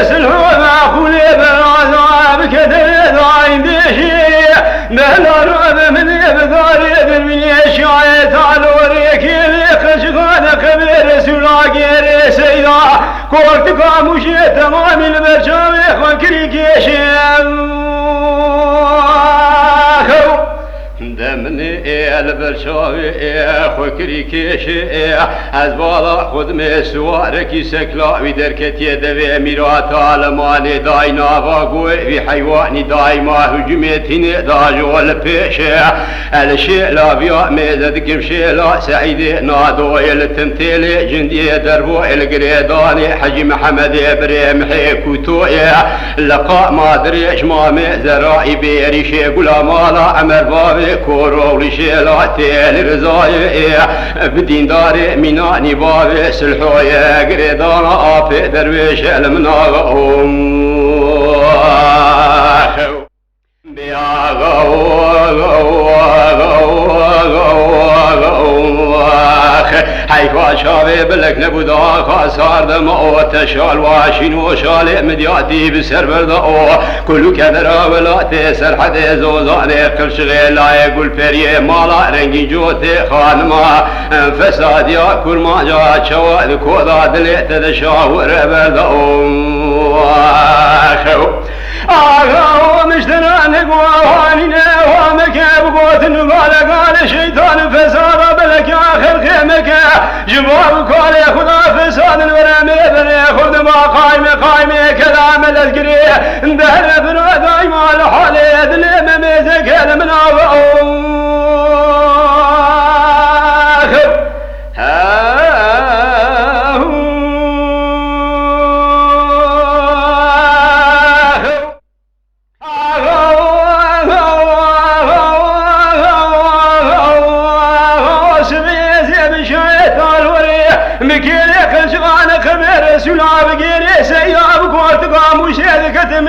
سلحو ما خولي بالعذاب كدر داين دشي نهلا رب من يبذاري بالمني شايت على وريكي خشغان خبير سلاقير سيدا كورتك مشي تمام البرشاوي خنكري كيشي دمني البرشاوي خكري كيشي از بالا خود مسواركي سكلاوي دركتي دوي ميرات عالماني داي نافاقوي في حيواني دايما هجمتين داجول بيشي الشيء لا بيا ميزد كمشي لا سعيدي نادو التمثيلي جندي دربو القريداني حجي محمد ابراهيم حيكوتوي لقاء ما دريش ما مزرائي بيريشي قلا مالا عمر بابي كورو لشيلاتي الرزاي بدين داري ميناني بابي سلحويا قريدانا ابي درويش المناغهم حيفا شابي بلك نبودا خاسار دمو تشال واشين وشالي مدياتي بسر بردو كلو كدرا ولاتي سرحد زوزاني قرش غيلا يقول فريه مالا رنگي جوتي خانما فساد يا كرما جا شواد كودا دليت دشاور بردو آغاو مشترانك ووانينا وامكاب قوتن قال شيطان فساد بلك آخر خيمك جباب قال خدا فساد الورامي بني خد ما قايمي كلام الأذكري اندهر بنا دايما لحالي دليم ميزك المناوئ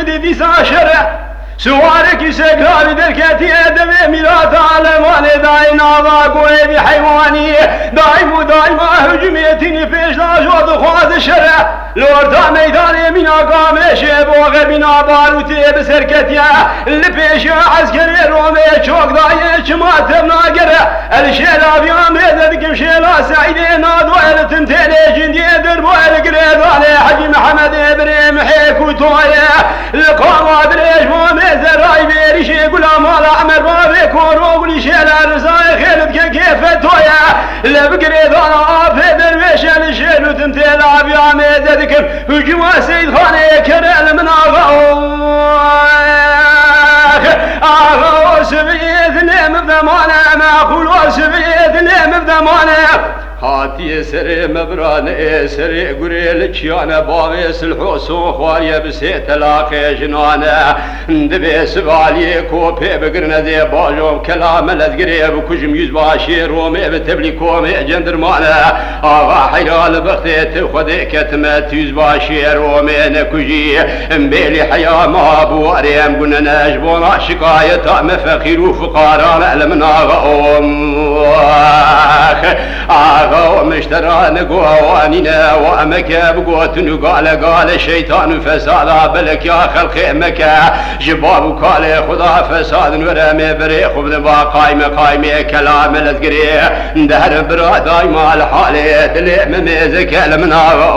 مدي ساشرة سوارك سكرابي دركتي ادمي ميلاد عالماني داي ناضاقوي بحيواني دايما هجميتني فيش لاجود خواز الشرع لوردا ميداني من اقامي شيبوغ بنا باروتي بسركتيا اللي فيش عسكري رومي شوك داي شمات بناقرة الشيلا بيام يددكم شيلا سعيدي نادو التنتيني جندي دربو القريداني حجي محمد ابراهيم حيكو تويا لقاما دريش زراي بيريشي قلا مالا عمر بابي كورو قولي شيلا رزاي خيلتك كيف تويا لبقري دانا افي درويش الشيل وتنتيل ابيا ميزدكم هجوا سيد خاني كريل من اغاو سبيث نيم بذمانه ما قولوا سبيث نيم بذمانه هاتي سري مبران سري قريل تشيانا بابي سلحوسو خواريا بسيت لاقي جنانا دبي سبالي كوبي بقرنا ذي باجوم كلام الذقريب كجم يزباشي رومي بتبليكومي جندر مانا آغا حيال بختي خذي كتمت يزباشي رومي نكجي مبيلي حيا ما بواريم قلنا نجبونا شكاية مفخير وفقارا لمن آغا مشتران قوانينا وامك بقوتن قال الشيطان فساد بلك يا خلق مكا جباب قال خدا فساد ورمي بري خبز با قايمه كلام الذكري دهر برا دايما الحالي دلي مميزك المناغ